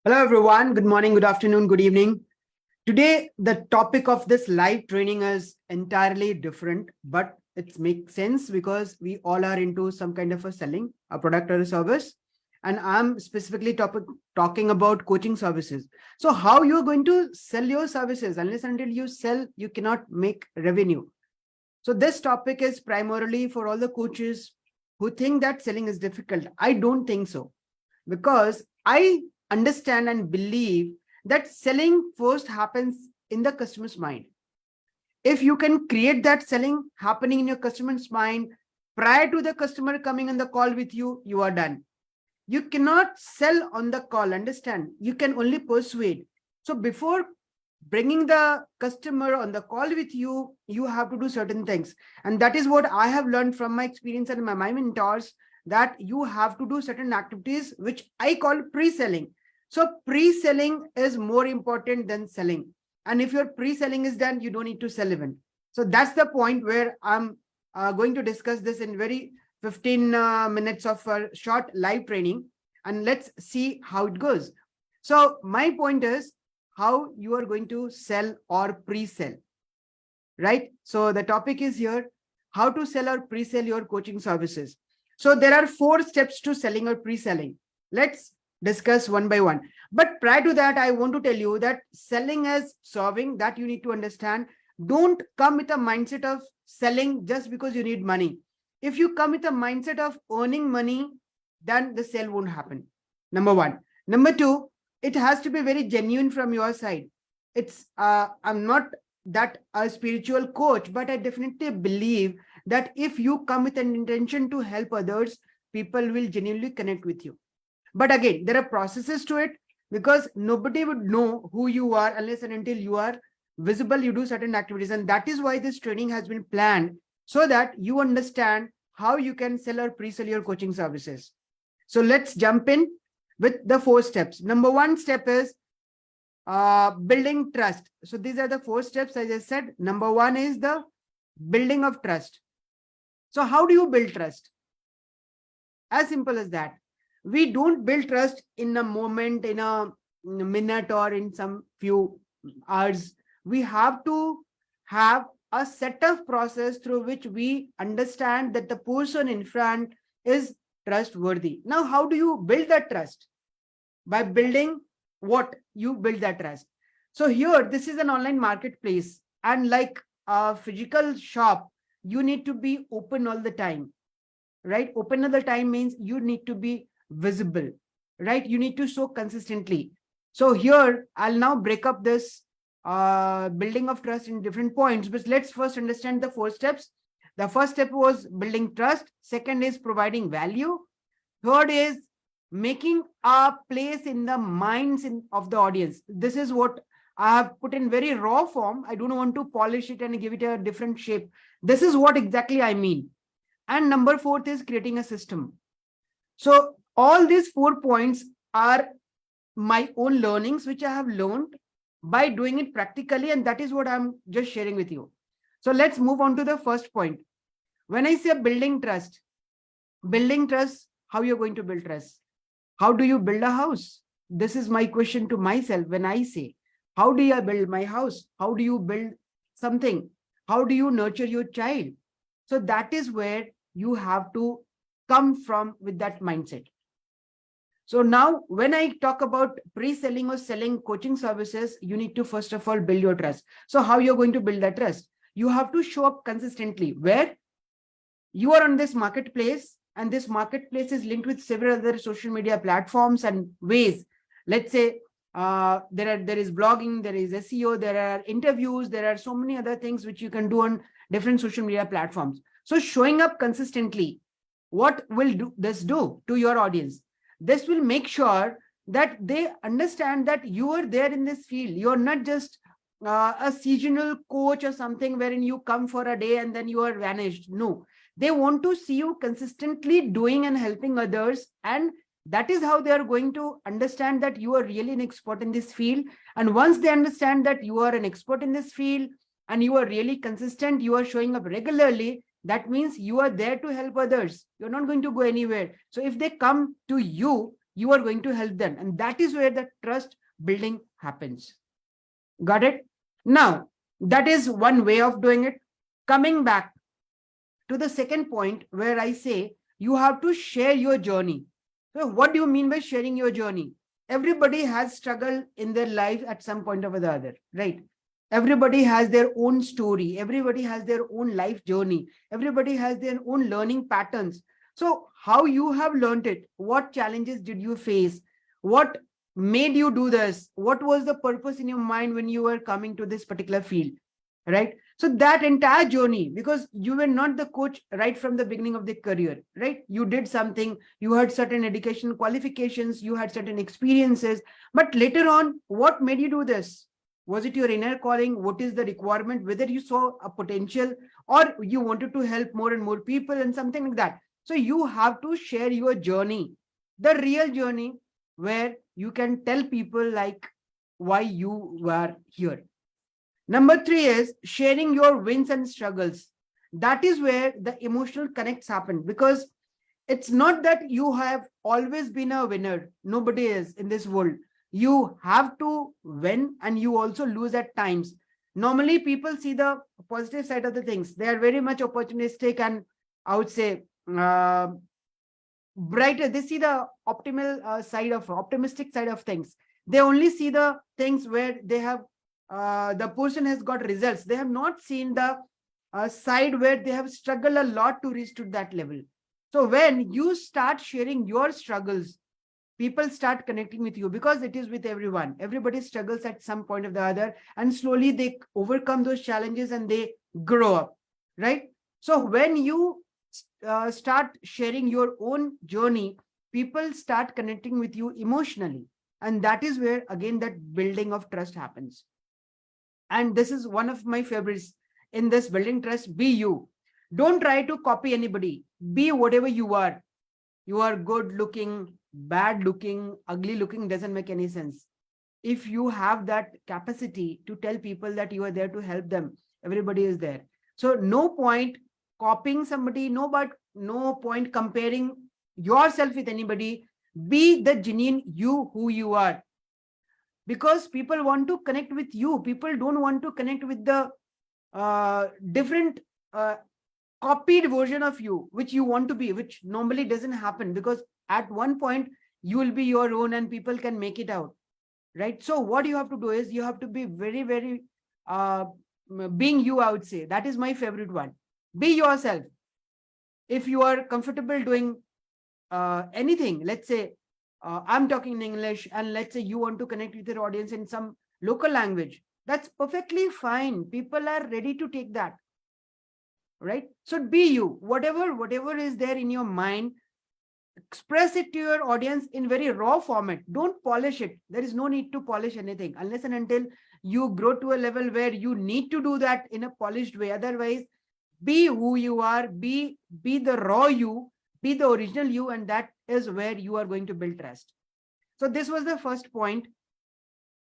Hello, everyone. Good morning, good afternoon, good evening. Today, the topic of this live training is entirely different, but it makes sense because we all are into some kind of a selling a product or a service. And I'm specifically talking about coaching services. So how you're going to sell your services, unless until you sell, you cannot make revenue. So this topic is primarily for all the coaches who think that selling is difficult. I don't think so, because I understand and believe that selling first happens in the customer's mind. If you can create that selling happening in your customer's mind prior to the customer coming on the call with you, you are done. You cannot sell on the call, understand? You can only persuade. So before bringing the customer on the call with you, you have to do certain things. And that is what I have learned from my experience and my mentors, that you have to do certain activities, which I call pre-selling. So pre-selling is more important than selling. And if your pre-selling is done, you don't need to sell even. So that's the point where I'm going to discuss this in very 15 minutes of short live training. And let's see how it goes. So my point is how you are going to sell or pre-sell, right? So the topic is here, how to sell or pre-sell your coaching services. So there are 4 steps to selling or pre-selling. Let's discuss one by one. But prior to that, I want to tell you that selling as serving, that you need to understand. Don't come with a mindset of selling just because you need money. If you come with a mindset of earning money, then the sale won't happen. Number 1. Number 2, it has to be very genuine from your side. I'm not that a spiritual coach, but I definitely believe that if you come with an intention to help others, people will genuinely connect with you. But again, there are processes to it, because nobody would know who you are unless and until you are visible, you do certain activities. And that is why this training has been planned, so that you understand how you can sell or pre-sell your coaching services. So let's jump in with the 4 steps. Number 1 step is building trust. So these are the 4 steps, as I said. Number 1 is the building of trust. So how do you build trust? As simple as that. We don't build trust in a moment, in a minute, or in some few hours. We have to have a set of process through which we understand that the person in front is trustworthy. Now, how do you build that trust? By building what? You build that trust. So here, this is an online marketplace, and like a physical shop, you need to be open all the time, right? Open all the time means you need to be visible, right? You need to show consistently. So here, I'll now break up this building of trust in different points, but let's first understand the 4 steps. The first step was building trust. Second is providing value. Third is making a place in the minds of the audience. This is what I have put in very raw form. I don't want to polish it and give it a different shape. This is what exactly I mean. And number 4th is creating a system. So all these 4 points are my own learnings, which I have learned by doing it practically. And that is what I'm just sharing with you. So let's move on to the first point. When I say building trust, how you're going to build trust? How do you build a house? This is my question to myself when I say, how do I build my house? How do you build something? How do you nurture your child? So that is where you have to come from with that mindset. So now when I talk about pre-selling or selling coaching services, you need to first of all build your trust. So how you're going to build that trust? You have to show up consistently, where you are on this marketplace, and this marketplace is linked with several other social media platforms and ways. Let's say there is blogging, there is SEO, there are interviews, there are so many other things which you can do on different social media platforms. So showing up consistently, what will this do to your audience? This will make sure that they understand that you are there in this field. You're not just a seasonal coach or something wherein you come for a day and then you are vanished. No, they want to see you consistently doing and helping others. And that is how they are going to understand that you are really an expert in this field. And once they understand that you are an expert in this field and you are really consistent, you are showing up regularly, that means you are there to help others. You're not going to go anywhere. So if they come to you, you are going to help them. And that is where the trust building happens. Got it? Now, that is one way of doing it. Coming back to the second point where I say you have to share your journey. So what do you mean by sharing your journey? Everybody has struggled in their life at some point or the other, right? Everybody has their own story. Everybody has their own life journey. Everybody has their own learning patterns. So how you have learned it? What challenges did you face? What made you do this? What was the purpose in your mind when you were coming to this particular field, right? So that entire journey, because you were not the coach right from the beginning of the career, right? You did something, you had certain education qualifications, you had certain experiences, but later on, what made you do this? Was it your inner calling? What is the requirement? Whether you saw a potential or you wanted to help more and more people and something like that. So you have to share your journey, the real journey, where you can tell people like why you were here. Number 3 is sharing your wins and struggles. That is where the emotional connects happen, because it's not that you have always been a winner. Nobody is in this world. You have to win and you also lose at times. Normally, people see the positive side of the things. They are very much opportunistic and I would say brighter. They see the optimistic side of things. They only see the things where they have the person has got results. They have not seen the side where they have struggled a lot to reach to that level. So when you start sharing your struggles, people start connecting with you, because it is with everyone. Everybody struggles at some point or the other, and slowly they overcome those challenges and they grow up, right? So when you start sharing your own journey, people start connecting with you emotionally. And that is where, again, that building of trust happens. And this is one of my favorites in this building trust. Be you. Don't try to copy anybody. Be whatever you are. You are good looking, bad looking, ugly looking, doesn't make any sense. If you have that capacity to tell people that you are there to help them, everybody is there. So no point copying somebody, no point comparing yourself with anybody. Be the genuine you, who you are. Because people want to connect with you. People don't want to connect with the different copied version of you, which you want to be, which normally doesn't happen, because at one point you will be your own and people can make it out, right? So what you have to do is you have to be very, very being you, I would say. That is my favorite one. Be yourself. If you are comfortable doing anything, let's say I'm talking in English, and let's say you want to connect with your audience in some local language, that's perfectly fine. People are ready to take that, right? So be you. Whatever is there in your mind, express it to your audience in very raw format. Don't polish it. There is no need to polish anything unless and until you grow to a level where you need to do that in a polished way. Otherwise, be who you are, be the raw you, be the original you, and that is where you are going to build trust. So this was the first point,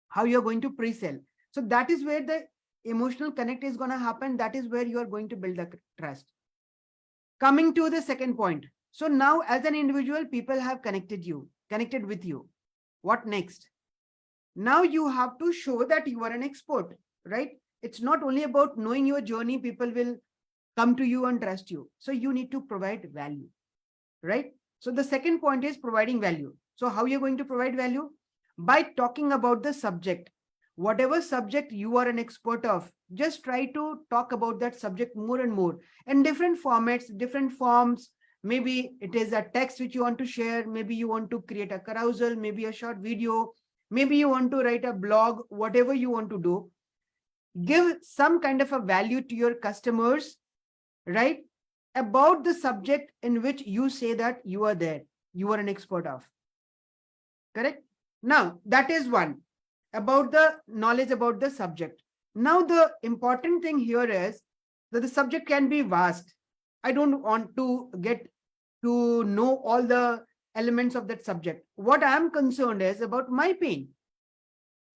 how you're going to pre-sell. So that is where the emotional connect is going to happen. That is where you are going to build the trust. Coming to the second point. So now as an individual, people have connected with you. What next? Now you have to show that you are an expert, right? It's not only about knowing your journey. People will come to you and trust you. So you need to provide value, right? So the second point is providing value. So how you're going to provide value? By talking about the subject. Whatever subject you are an expert of, just try to talk about that subject more and more in different formats, different forms. Maybe it is a text which you want to share. Maybe you want to create a carousel, maybe a short video. Maybe you want to write a blog, whatever you want to do. Give some kind of a value to your customers, right? About the subject in which you say that you are there, you are an expert of. Correct? Now, that is one, about the knowledge about the subject. Now, the important thing here is that the subject can be vast. I don't want to get to know all the elements of that subject. What I'm concerned is about my pain,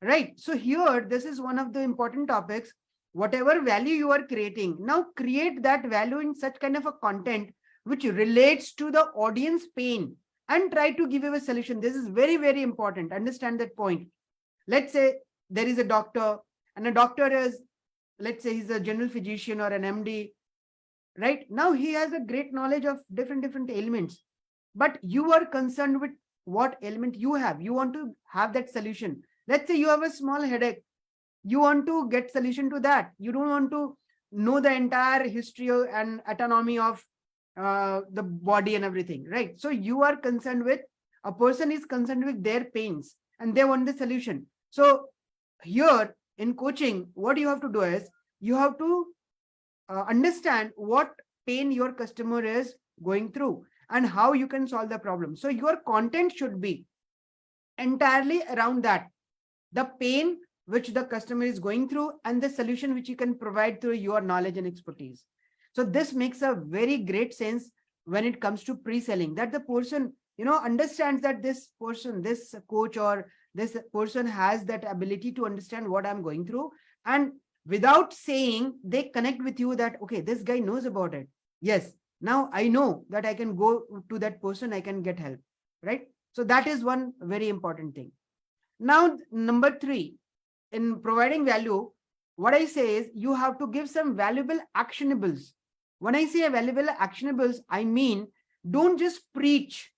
right? So here, this is one of the important topics. Whatever value you are creating, now create that value in such kind of a content which relates to the audience pain. and try to give you a solution. This is very, very important. Understand that point. Let's say there is a doctor, and a doctor is, let's say he's a general physician or an MD, right? Now he has a great knowledge of different ailments, but you are concerned with what ailment you have. You want to have that solution. Let's say you have a small headache. You want to get solution to that. You don't want to know the entire history and anatomy of the body and everything, right? So you are concerned with, a person is concerned with their pains and they want the solution. So here in coaching, what you have to do is you have to understand what pain your customer is going through and how you can solve the problem. So your content should be entirely around that, the pain which the customer is going through and the solution which you can provide through your knowledge and expertise. So this makes a very great sense when it comes to pre-selling, that the person, understands that this person, this coach or this person has that ability to understand what I'm going through. And without saying, they connect with you that, okay, this guy knows about it. Yes, now I know that I can go to that person, I can get help, right? So that is one very important thing. Now, number 3, in providing value, what I say is you have to give some valuable actionables. When I say valuable actionables, I mean, don't just preach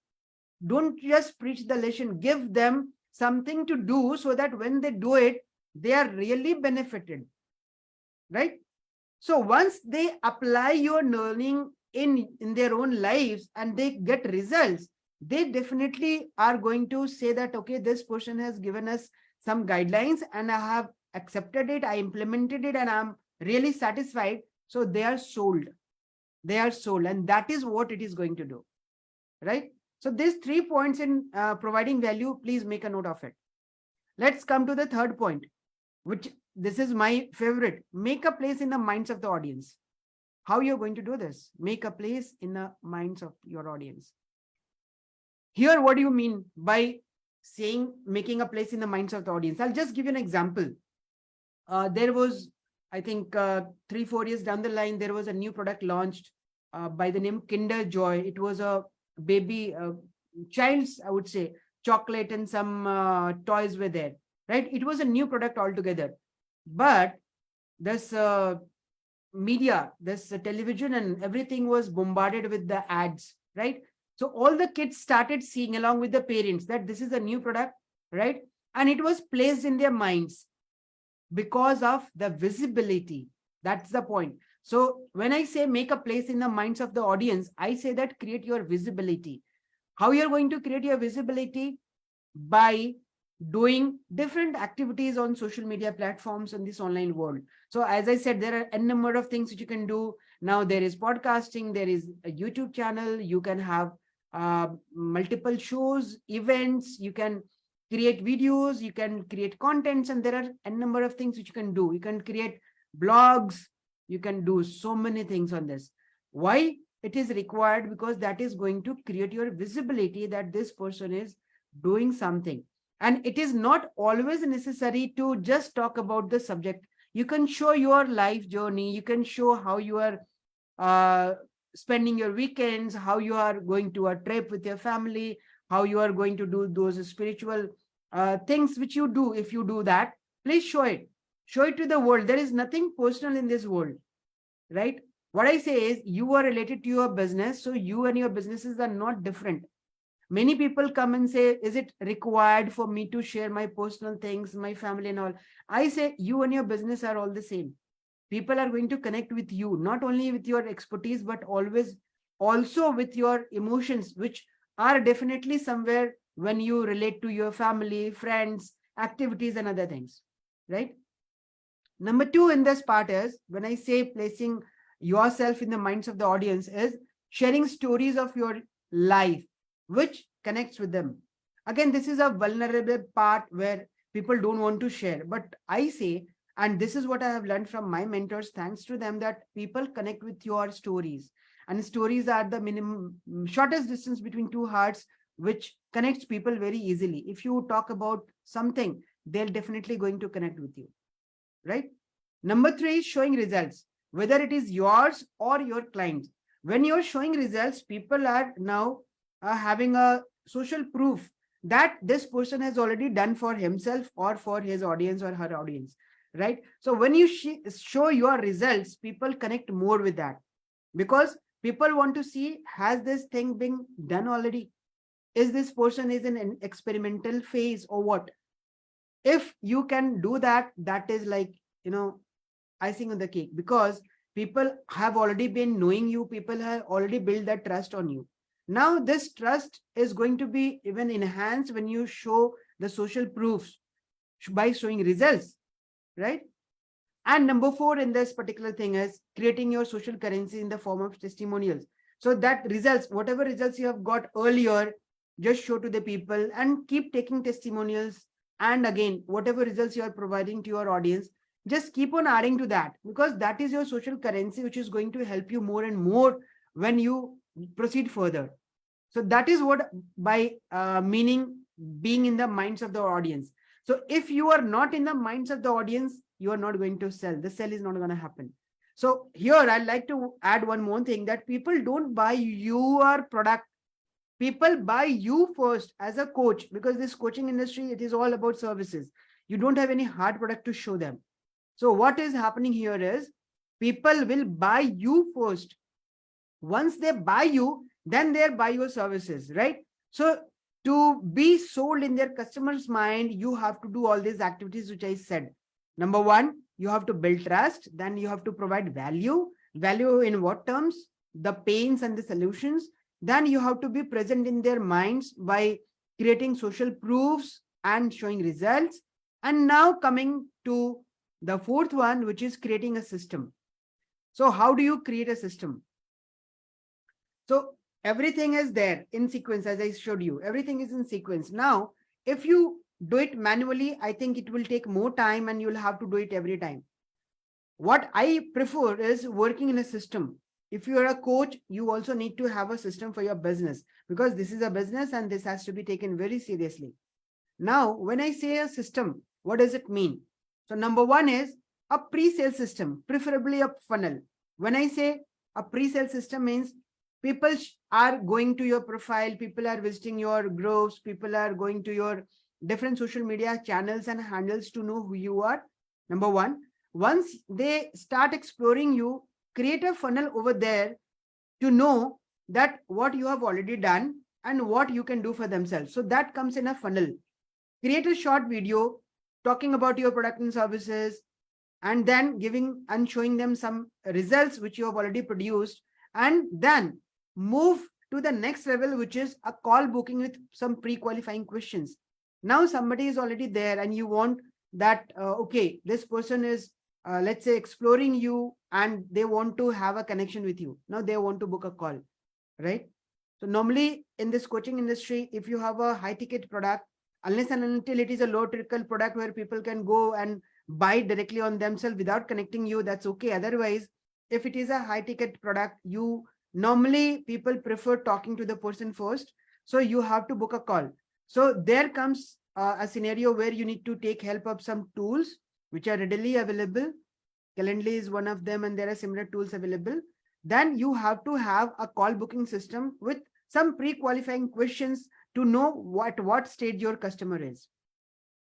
the lesson, give them something to do so that when they do it, they are really benefited, right? So once they apply your learning in their own lives and they get results, they definitely are going to say that, okay, this person has given us some guidelines and I have accepted it, I implemented it, and I'm really satisfied. So they are sold. And that is what it is going to do, right? So these 3 points in providing value, please make a note of it. Let's come to the third point, which this is my favorite. Make a place in the minds of the audience. How you're going to do this? Make a place in the minds of your audience. Here, what do you mean by saying making a place in the minds of the audience? I'll just give you an example. There was, I think 3-4 years down the line, there was a new product launched by the name Kinder Joy. It was a baby, child's, I would say, chocolate and some toys were there, right? It was a new product altogether. But this media, this television and everything was bombarded with the ads, right? So all the kids started seeing along with the parents that this is a new product, right? And it was placed in their minds because of the visibility. That's the point. So when I say make a place in the minds of the audience, I say that create your visibility. How you're going to create your visibility? By doing different activities on social media platforms in this online world. So as I said, there are a number of things that you can do. Now there is podcasting, there is a YouTube channel, you can have multiple shows, events, you can create videos, you can create contents, and there are a number of things which you can do. You can create blogs, you can do so many things on this. Why it is required? Because that is going to create your visibility that this person is doing something. And it is not always necessary to just talk about the subject. You can show your life journey, you can show how you are spending your weekends, how you are going to a trip with your family, how you are going to do those spiritual things which you do. If you do that, please show it to the world. There is nothing personal in this world, right? What I say is you are related to your business, so you and your businesses are not different. Many people come and say, is it required for me to share my personal things, my family and all? I say you and your business are all the same. People are going to connect with you, not only with your expertise, but always also with your emotions, which are definitely somewhere when you relate to your family, friends, activities and other things, right? Number 2 in this part is, when I say placing yourself in the minds of the audience, is sharing stories of your life, which connects with them. Again, this is a vulnerable part where people don't want to share. But I say, and this is what I have learned from my mentors, thanks to them, that people connect with your stories. And stories are the minimum, shortest distance between two hearts, which connects people very easily. If you talk about something, they're definitely going to connect with you, right? Number 3 is showing results, whether it is yours or your clients. When you're showing results, people are now having a social proof that this person has already done for himself or for his audience or her audience, right? So when you show your results, people connect more with that, because people want to see, has this thing been done already? Is this person is in an experimental phase or what? If you can do that, that is like, icing on the cake, because people have already been knowing you, people have already built that trust on you. Now this trust is going to be even enhanced when you show the social proofs by showing results, right? And number 4 in this particular thing is creating your social currency in the form of testimonials. So that results, whatever results you have got earlier, just show to the people and keep taking testimonials. And again, whatever results you are providing to your audience, just keep on adding to that, because that is your social currency, which is going to help you more and more when you proceed further. So that is what by meaning being in the minds of the audience. So if you are not in the minds of the audience, you are not going to sell. The sell is not going to happen. So here I'd like to add one more thing, that people don't buy your product. People buy you first as a coach, because this coaching industry, it is all about services. You don't have any hard product to show them. So what is happening here is people will buy you first. Once they buy you, then they buy your services, right? So to be sold in their customers' mind, you have to do all these activities which I said. Number 1, you have to build trust. Then you have to provide value. Value in what terms? The pains and the solutions. Then you have to be present in their minds by creating social proofs and showing results. And now coming to the 4th one, which is creating a system. So how do you create a system? So everything is there in sequence, as I showed you. Everything is in sequence. Now, if you do it manually, I think it will take more time and you'll have to do it every time. What I prefer is working in a system. If you are a coach, you also need to have a system for your business, because this is a business and this has to be taken very seriously. Now, when I say a system, what does it mean? So number 1 is a pre-sale system, preferably a funnel. When I say a pre-sale system, means people are going to your profile, people are visiting your groups, people are going to your different social media channels and handles to know who you are. Number 1, once they start exploring you, create a funnel over there to know that what you have already done and what you can do for themselves. So that comes in a funnel. Create a short video talking about your product and services, and then giving and showing them some results which you have already produced, and then move to the next level, which is a call booking with some pre-qualifying questions. Now somebody is already there and you want that, okay, this person is, let's say, exploring you and they want to have a connection with you. Now they want to book a call, right? So normally in this coaching industry, if you have a high ticket product, unless and until it is a low trickle product where people can go and buy directly on themselves without connecting you, that's okay. Otherwise, if it is a high ticket product, you normally people prefer talking to the person first. So you have to book a call. So there comes a scenario where you need to take help of some tools which are readily available. Calendly is one of them, and there are similar tools available. Then you have to have a call booking system with some pre-qualifying questions to know what stage your customer is,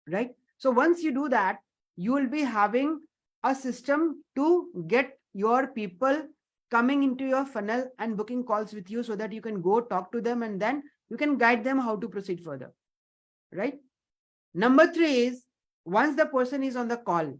right? So once you do that, you will be having a system to get your people coming into your funnel and booking calls with you, so that you can go talk to them and then you can guide them how to proceed further, right? Number 3 is, once the person is on the call,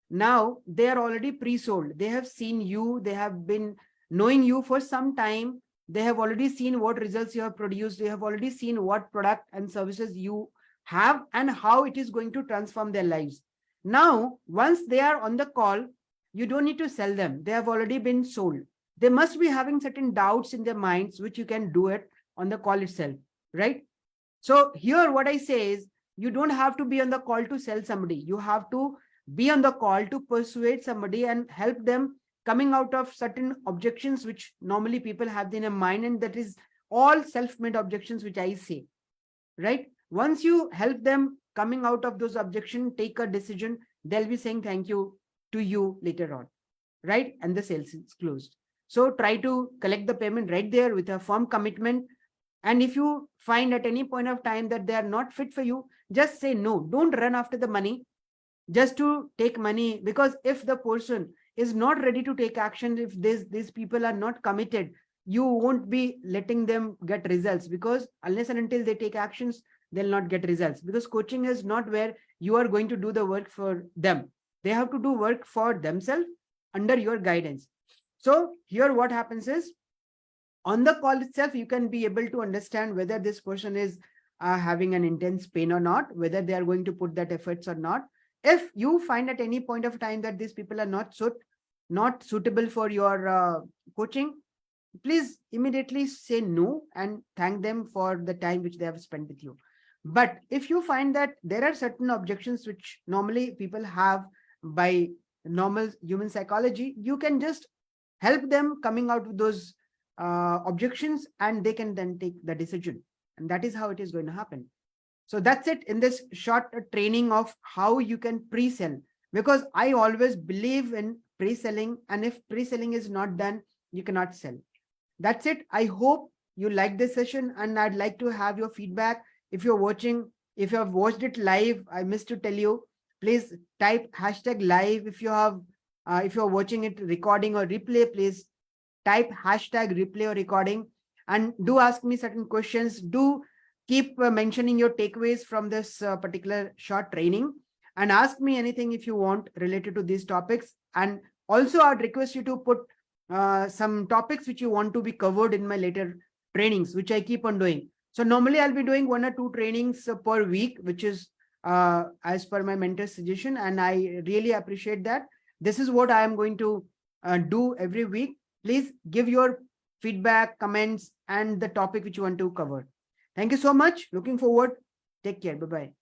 now they are already pre-sold. They have seen you, they have been knowing you for some time. They have already seen what results you have produced. They have already seen what product and services you have and how it is going to transform their lives. Now, once they are on the call, you don't need to sell them. They have already been sold. They must be having certain doubts in their minds, which you can do it on the call itself, right? So here what I say is, you don't have to be on the call to sell somebody. You have to be on the call to persuade somebody and help them coming out of certain objections which normally people have in their mind, and that is all self-made objections, which I say, right? Once you help them coming out of those objections, take a decision, they'll be saying thank you to you later on, right? And the sales is closed. So try to collect the payment right there with a firm commitment. And if you find at any point of time that they are not fit for you, just say no. Don't run after the money just to take money, because if the person is not ready to take action, if these people are not committed, you won't be letting them get results, because unless and until they take actions, they'll not get results. Because coaching is not where you are going to do the work for them. They have to do work for themselves under your guidance. So here what happens is, on the call itself, you can be able to understand whether this person is having an intense pain or not, whether they are going to put that efforts or not. If you find at any point of time that these people are not suitable for your coaching, please immediately say no and thank them for the time which they have spent with you. But if you find that there are certain objections which normally people have by normal human psychology, you can just help them coming out with those objections, and they can then take the decision. And that is how it is going to happen. So that's it in this short training of how you can pre-sell, because I always believe in pre-selling, and if pre-selling is not done, you cannot sell. That's it. I hope you like this session, and I'd like to have your feedback. If you're watching, if you have watched it live, I missed to tell you, please type hashtag live. If you're watching it recording or replay, please type hashtag replay or recording, and do ask me certain questions. Do keep mentioning your takeaways from this particular short training, and ask me anything if you want related to these topics. And also I'd request you to put some topics which you want to be covered in my later trainings, which I keep on doing. So normally I'll be doing 1 or 2 trainings per week, which is as per my mentor's suggestion, and I really appreciate that. This is what I am going to do every week. Please give your feedback, comments, and the topic which you want to cover. Thank you so much. Looking forward. Take care. Bye-bye.